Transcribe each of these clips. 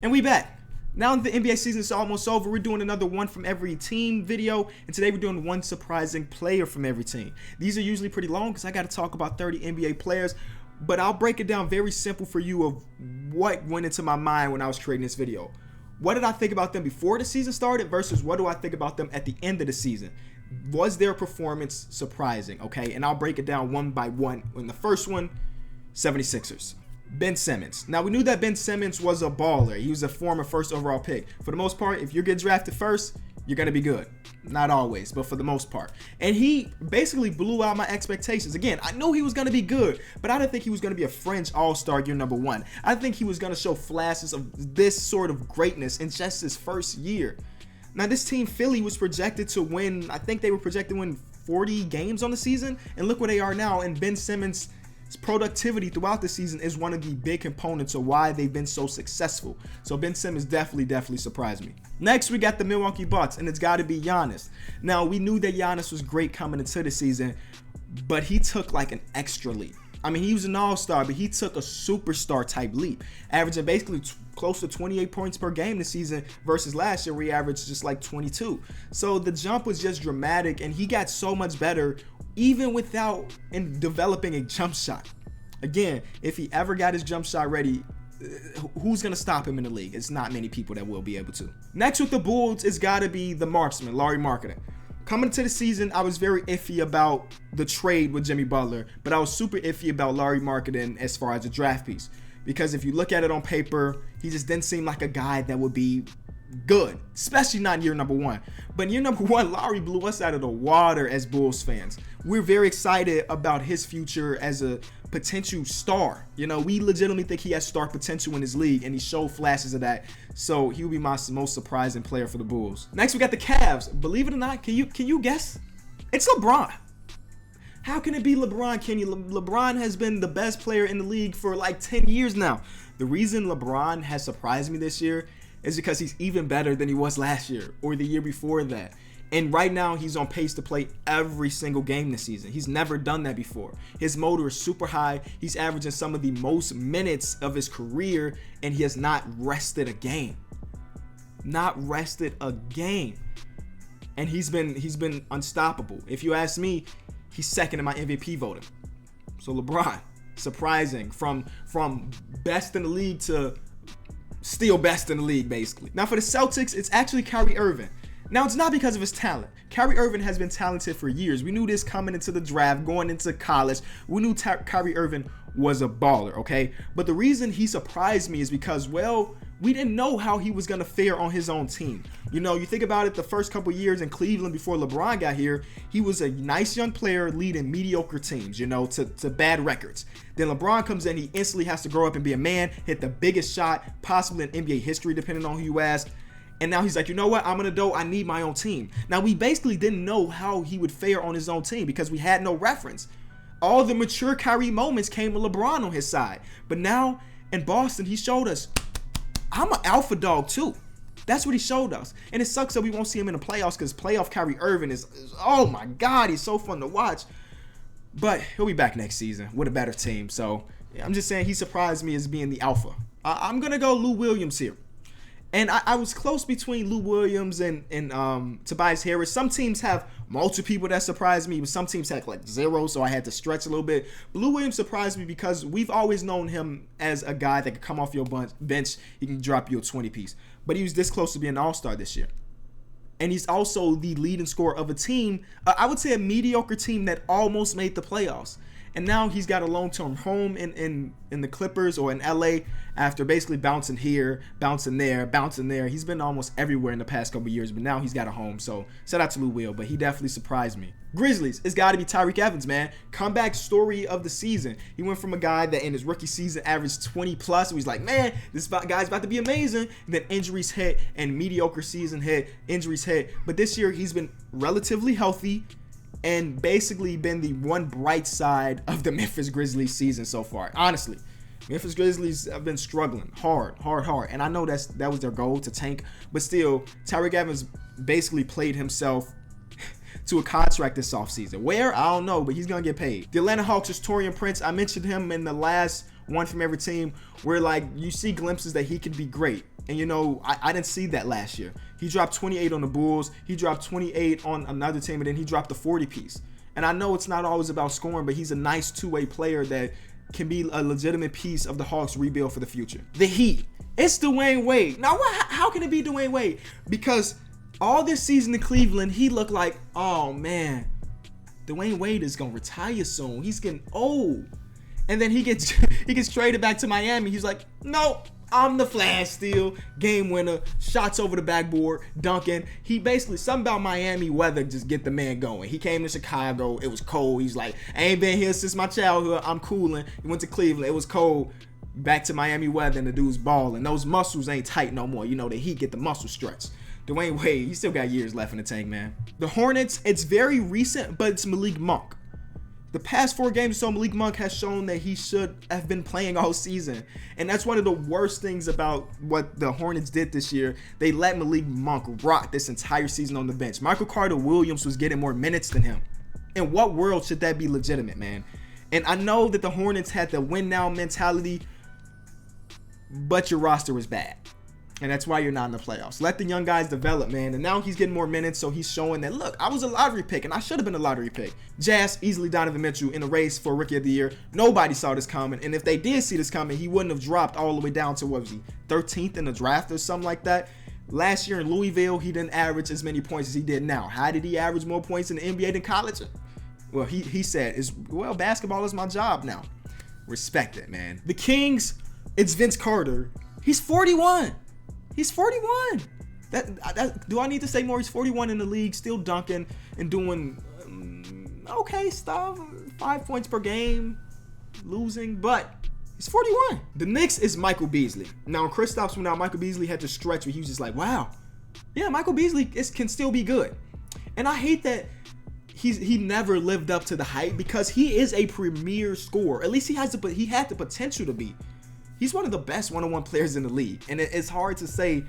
And we back. Now the NBA season is almost over. We're doing another one from every team video. And today we're doing one surprising player from every team. These are usually pretty long because I got to talk about 30 NBA players. But I'll break it down very simple for you of what went into my mind when I was creating this video. What did I think about them before the season started versus what do I think about them at the end of the season? Was their performance surprising? Okay, and I'll break it down one by one. In the first one, 76ers. Ben Simmons. Now, we knew that Ben Simmons was a baller. He was a former first overall pick. For the most part, if you get drafted first, you're going to be good. Not always, but for the most part. And he basically blew out my expectations. Again, I knew he was going to be good, but I didn't think he was going to be a fringe all-star year number one. I think he was going to show flashes of this sort of greatness in just his first year. Now, this team, Philly, was projected to win, I think they were projected to win 40 games on the season, and look where they are now. And Ben Simmons' productivity throughout the season is one of the big components of why they've been so successful. So Ben Simmons definitely surprised me. Next, we got the Milwaukee Bucks, and it's got to be Giannis. Now, we knew that Giannis was great coming into the season, but he took like an extra leap. I mean, he was an all-star, but he took a superstar type leap, averaging basically close to 28 points per game this season versus last year where he averaged just like 22. So the jump was just dramatic, and he got so much better even without developing a jump shot. Again, if he ever got his jump shot ready, who's going to stop him in the league? It's not many people that will be able to. Next with the Bulls, it's got to be the marksman, Lauri Markkanen. Coming into the season, I was very iffy about the trade with Jimmy Butler, but I was super iffy about Lauri Markkanen as far as a draft piece. Because if you look at it on paper, he just didn't seem like a guy that would be good, especially not in year number one. But in year number one, Lauri blew us out of the water as Bulls fans. We're very excited about his future as a potential star. You know, we legitimately think he has star potential in his league, and he showed flashes of that. So he will be my most surprising player for the Bulls. Next, we got the Cavs. Believe it or not, can you guess? It's LeBron. How can it be LeBron, Kenny? LeBron has been the best player in the league for like 10 years now. The reason LeBron has surprised me this year is because he's even better than he was last year or the year before that. And right now, he's on pace to play every single game this season. He's never done that before. His motor is super high. He's averaging some of the most minutes of his career, and he has not rested a game. Not rested a game. And he's been unstoppable. If you ask me, he's second in my MVP voting. So LeBron, surprising from best in the league to still best in the league, basically. Now for the Celtics, it's actually Kyrie Irving. Now, it's not because of his talent. Kyrie Irving has been talented for years. We knew this coming into the draft, going into college. We knew Kyrie Irving was a baller, okay? But the reason he surprised me is because, well, we didn't know how he was going to fare on his own team. You know, you think about it, the first couple years in Cleveland before LeBron got here, he was a nice young player leading mediocre teams, you know, to bad records. Then LeBron comes in, he instantly has to grow up and be a man, hit the biggest shot possibly in NBA history, depending on who you ask. And now he's like, you know what? I'm an adult. I need my own team. Now, we basically didn't know how he would fare on his own team because we had no reference. All the mature Kyrie moments came with LeBron on his side. But now in Boston, he showed us, I'm an alpha dog too. That's what he showed us. And it sucks that we won't see him in the playoffs because playoff Kyrie Irving is, oh my God, he's so fun to watch. But he'll be back next season with a better team. So I'm just saying he surprised me as being the alpha. I'm going to go Lou Williams here. And I was close between Lou Williams and Tobias Harris. Some teams have multiple people that surprised me, but some teams had like zero, so I had to stretch a little bit. But Lou Williams surprised me because we've always known him as a guy that could come off your bench. He can drop you a 20-piece. But he was this close to being an all-star this year. And he's also the leading scorer of a team, I would say a mediocre team that almost made the playoffs. And now he's got a long-term home in the Clippers or in LA after basically bouncing here, bouncing there, bouncing there. He's been almost everywhere in the past couple of years, but now he's got a home. So shout out to Lou Will, but he definitely surprised me. Grizzlies, it's got to be Tyreke Evans, man. Comeback story of the season. He went from a guy that in his rookie season averaged 20 plus. So he's like, man, this guy's about to be amazing. And then injuries hit and mediocre season hit, injuries hit. But this year he's been relatively healthy and basically been the one bright side of the Memphis Grizzlies season so far. Honestly, Memphis Grizzlies have been struggling hard. And I know that was their goal, to tank. But still, Tyreke Evans basically played himself to a contract this offseason. Where? I don't know, but he's going to get paid. The Atlanta Hawks is Taurean Prince. I mentioned him in the last one from every team, where like you see glimpses that he can be great. And you know, I didn't see that last year. He dropped 28 on the Bulls, he dropped 28 on another team, and then he dropped the 40 piece. And I know it's not always about scoring, but he's a nice two-way player that can be a legitimate piece of the Hawks rebuild for the future. The Heat. It's Dwayne Wade. Now, how can it be Dwayne Wade? Because all this season in Cleveland, he looked like, oh man, Dwayne Wade is gonna retire soon. He's getting old. And then he gets traded back to Miami. He's like, nope, I'm the Flash still. Game winner, shots over the backboard, dunking. He basically, something about Miami weather just get the man going. He came to Chicago, it was cold. He's like, I ain't been here since my childhood, I'm cooling. He went to Cleveland, it was cold. Back to Miami weather, and the dude's balling. Those muscles ain't tight no more. You know, the Heat get the muscle stretch. Dwayne Wade, he still got years left in the tank, man. The Hornets, it's very recent, but it's Malik Monk. The past 4 games or so, Malik Monk has shown that he should have been playing all season. And that's one of the worst things about what the Hornets did this year. They let Malik Monk rock this entire season on the bench. Michael Carter-Williams was getting more minutes than him. In what world should that be legitimate, man? And I know that the Hornets had the win now mentality, but your roster was bad. And that's why you're not in the playoffs. Let the young guys develop, man. And now he's getting more minutes, so he's showing that, look, I was a lottery pick, and I should have been a lottery pick. Jazz, easily Donovan Mitchell in a race for Rookie of the Year. Nobody saw this coming. And if they did see this coming, he wouldn't have dropped all the way down to, what was he, 13th in the draft or something like that. Last year in Louisville, he didn't average as many points as he did now. How did he average more points in the NBA than college? Well, he said, well, basketball is my job now. Respect it, man. The Kings, it's Vince Carter. He's 41. He's 41. Do I need to say more? He's 41 in the league, still dunking and doing okay stuff. 5 points per game, losing, but he's 41. The Knicks is Michael Beasley. Now, when Kristaps went out, Michael Beasley had to stretch where he was just like, wow, yeah, Michael Beasley can still be good. And I hate that he never lived up to the hype, because he is a premier scorer. At least he had the potential to be. He's one of the best one-on-one players in the league. And it's hard to say,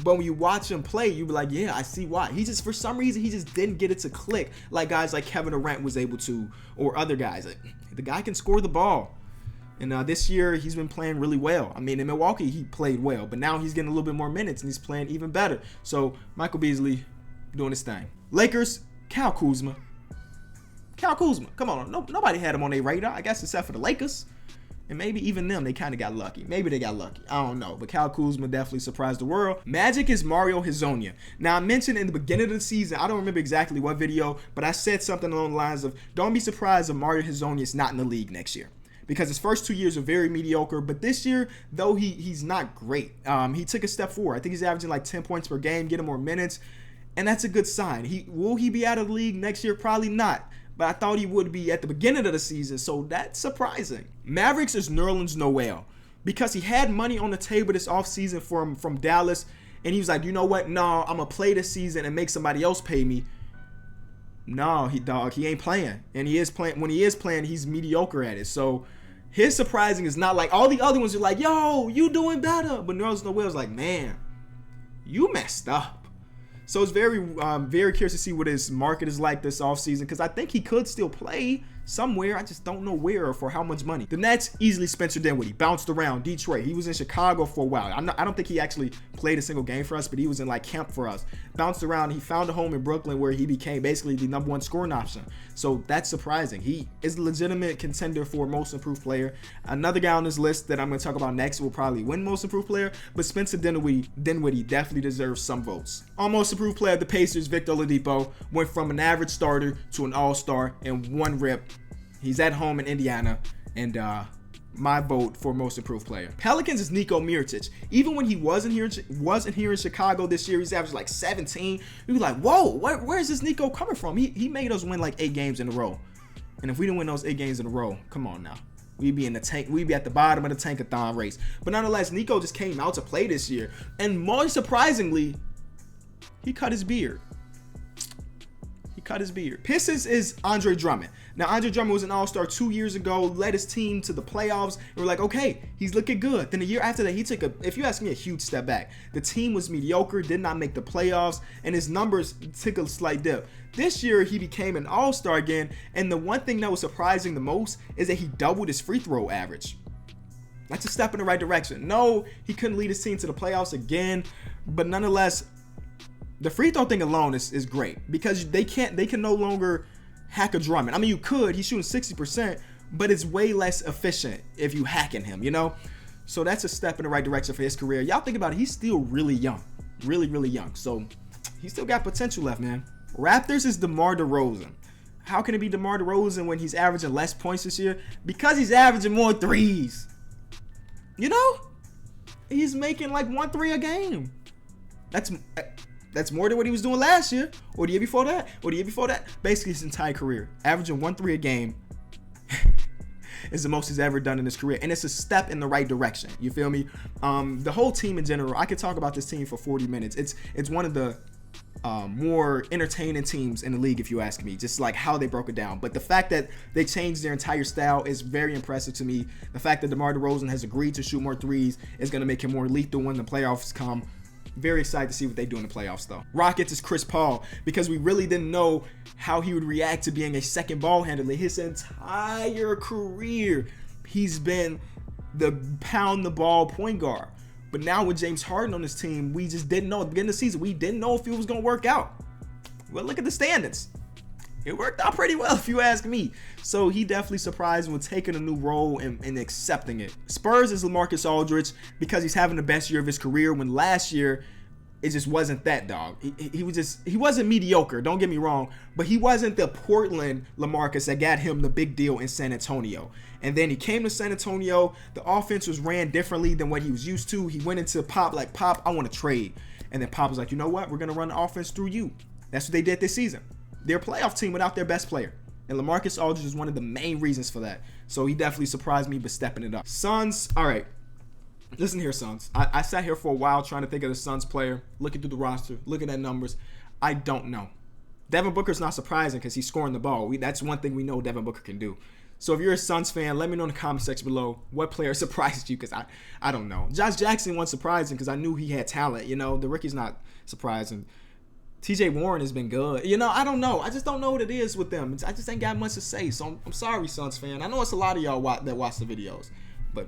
but when you watch him play, you be like, yeah, I see why. He just, for some reason, he just didn't get it to click like guys like Kevin Durant was able to, or other guys. The guy can score the ball. And this year, he's been playing really well. I mean, in Milwaukee, he played well, but now he's getting a little bit more minutes, and he's playing even better. So, Michael Beasley doing his thing. Lakers, Kyle Kuzma. Kyle Kuzma, come on. Nobody had him on their radar, I guess, except for the Lakers. And maybe even them, they kind of got lucky. Maybe they got lucky. I don't know. But Kyle Kuzma definitely surprised the world. Magic is Mario Hezonja. Now, I mentioned in the beginning of the season, I don't remember exactly what video, but I said something along the lines of, don't be surprised if Mario Hezonja is not in the league next year. Because his first 2 years are very mediocre. But this year, though he's not great, he took a step forward. I think he's averaging like 10 points per game, getting more minutes. And that's a good sign. Will he be out of the league next year? Probably not. But I thought he would be at the beginning of the season, so that's surprising. Mavericks is Nerlens Noel, because he had money on the table this offseason from Dallas, and he was like, you know what? No, I'm going to play this season and make somebody else pay me. No, he ain't playing. And he is playing. When he is playing, he's mediocre at it. So his surprising is not like all the other ones are like, yo, you doing better. But Nerlens Noel's like, man, you messed up. So it's very curious to see what his market is like this offseason, because I think he could still play somewhere. I just don't know where or for how much money. The Nets, easily Spencer Dinwiddie. Bounced around Detroit. He was in Chicago for a while. I don't think he actually played a single game for us, but he was in like camp for us. Bounced around. He found a home in Brooklyn where he became basically the #1 scoring option. So that's surprising. He is a legitimate contender for most improved player. Another guy on this list that I'm going to talk about next will probably win most improved player, but Spencer Dinwiddie definitely deserves some votes. Almost improved player of the Pacers, Victor Oladipo, went from an average starter to an all-star in one rip. He's at home in Indiana, and my vote for most improved player. Pelicans is Niko Mirotic. Even when he wasn't here in Chicago this year, he's averaged like 17. You was like, whoa, where is this Niko coming from? He made us win like 8 games in a row. And if we didn't win those 8 games in a row, come on now. We'd be in the tank. We'd be at the bottom of the tankathon race. But nonetheless, Niko just came out to play this year. And more surprisingly, he cut his beard. Pistons is Andre Drummond. Now, Andre Drummond was an all-star 2 years ago, led his team to the playoffs, and we're like, okay, he's looking good. Then the year after that, he took if you ask me, a huge step back. The team was mediocre, did not make the playoffs, and his numbers took a slight dip. This year, he became an all-star again, and the one thing that was surprising the most is that he doubled his free throw average. That's a step in the right direction. No, he couldn't lead his team to the playoffs again, but nonetheless, the free throw thing alone is great because they can no longer hack a Drummond. I mean, you could. He's shooting 60%, but it's way less efficient if you hacking him, you know? So that's a step in the right direction for his career. Y'all think about it. He's still really young. Really, really young. So he's still got potential left, man. Raptors is DeMar DeRozan. How can it be DeMar DeRozan when he's averaging less points this year? Because he's averaging more threes. You know? He's making like 1 3 a game. That's more than what he was doing last year, or the year before that, or the year before that. Basically, his entire career, averaging 1 3 a game, is the most he's ever done in his career, and it's a step in the right direction. You feel me? The whole team in general, I could talk about this team for 40 minutes. It's one of the more entertaining teams in the league, if you ask me, just like how they broke it down. But the fact that they changed their entire style is very impressive to me. The fact that DeMar DeRozan has agreed to shoot more threes is going to make him more lethal when the playoffs come. Very excited to see what they do in the playoffs, though. Rockets is Chris Paul, because we really didn't know how he would react to being a second ball handler. His entire career, he's been the pound the ball point guard. But now with James Harden on his team, we just didn't know at the beginning of the season. We didn't know if it was going to work out. Well, look at the standings. It worked out pretty well, if you ask me. So he definitely surprised me with taking a new role and accepting it. Spurs is LaMarcus Aldridge because he's having the best year of his career, when last year it just wasn't that, dog. He wasn't mediocre, don't get me wrong, but he wasn't the Portland LaMarcus that got him the big deal in San Antonio. And then he came to San Antonio, the offense was ran differently than what he was used to. He went into Pop like, Pop, I want to trade. And then Pop was like, you know what? We're going to run the offense through you. That's what they did this season. They're a playoff team without their best player. And LaMarcus Aldridge is one of the main reasons for that. So he definitely surprised me by stepping it up. Suns, all right. Listen here, Suns. I sat here for a while trying to think of the Suns player, looking through the roster, looking at numbers. I don't know. Devin Booker's not surprising because he's scoring the ball. That's one thing we know Devin Booker can do. So if you're a Suns fan, let me know in the comment section below what player surprised you, because I don't know. Josh Jackson wasn't surprising because I knew he had talent. You know, the rookie's not surprising. TJ Warren has been good. You know, I don't know. I just don't know what it is with them. I just ain't got much to say. So I'm sorry, Suns fan. I know it's a lot of y'all that watch the videos. But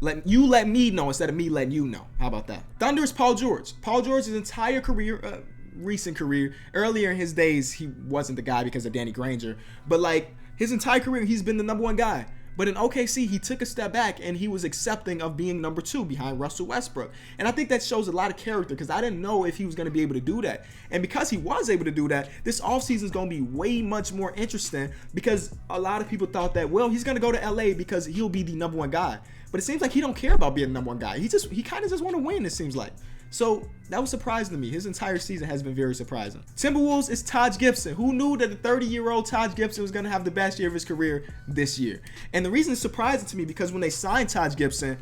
let me know instead of me letting you know. How about that? Thunder is Paul George. Paul George's entire career, recent career, earlier in his days, he wasn't the guy because of Danny Granger. But like his entire career, he's been the number one guy. But in OKC, he took a step back and he was accepting of being number 2 behind Russell Westbrook. And I think that shows a lot of character because I didn't know if he was going to be able to do that. And because he was able to do that, this offseason is going to be way much more interesting because a lot of people thought that, well, he's going to go to LA because he'll be the number 1 guy. But it seems like he don't care about being the number 1 guy. He kind of just want to win, it seems like. So that was surprising to me. His entire season has been very surprising. Timberwolves is Taj Gibson. Who knew that the 30-year-old Taj Gibson was going to have the best year of his career this year? And the reason it's surprising to me because when they signed Taj Gibson,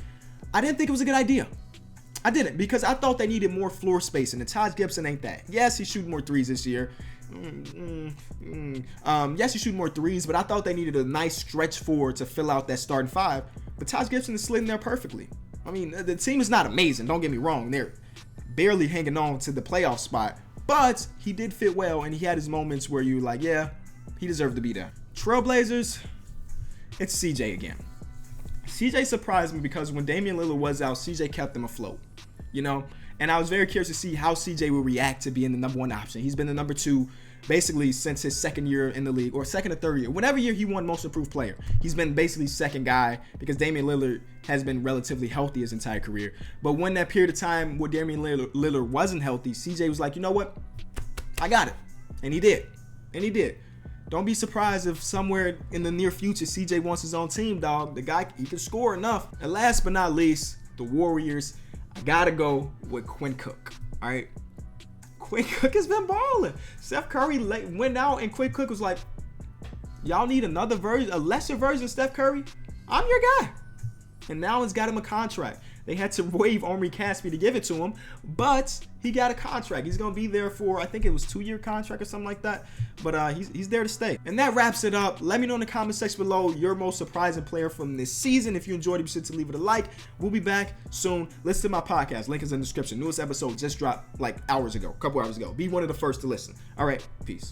I didn't think it was a good idea. I didn't, because I thought they needed more floor space, and Taj Gibson ain't that. Yes, he's shooting more threes this year. Yes, he's shooting more threes, but I thought they needed a nice stretch forward to fill out that starting 5. But Taj Gibson is sliding there perfectly. I mean, the team is not amazing. Don't get me wrong. They're barely hanging on to the playoff spot, but he did fit well, and he had his moments where you like, yeah, he deserved to be there. Trailblazers, it's CJ again. CJ surprised me because when Damian Lillard was out, CJ kept them afloat, you know, and I was very curious to see how CJ would react to being the number 1 option. He's been the number 2 basically since his second year in the league, or second or third year. Whatever year he won most improved player, he's been basically second guy because Damian Lillard has been relatively healthy his entire career. But when that period of time where Damian Lillard wasn't healthy, CJ was like, you know what? I got it. And he did. And he did. Don't be surprised if somewhere in the near future CJ wants his own team, dog. The guy, he can score enough. And last but not least, the Warriors. I gotta go with Quinn Cook. All right. Quinn Cook has been balling. Steph Curry went out and Quinn Cook was like, y'all need another version, a lesser version of Steph Curry? I'm your guy. And now it's got him a contract. They had to waive Omri Caspi to give it to him, but he got a contract. He's going to be there for, I think it was 2-year contract or something like that, but he's there to stay. And that wraps it up. Let me know in the comment section below your most surprising player from this season. If you enjoyed it, be sure to leave it a like. We'll be back soon. Listen to my podcast. Link is in the description. Newest episode just dropped like a couple hours ago. Be one of the first to listen. All right, peace.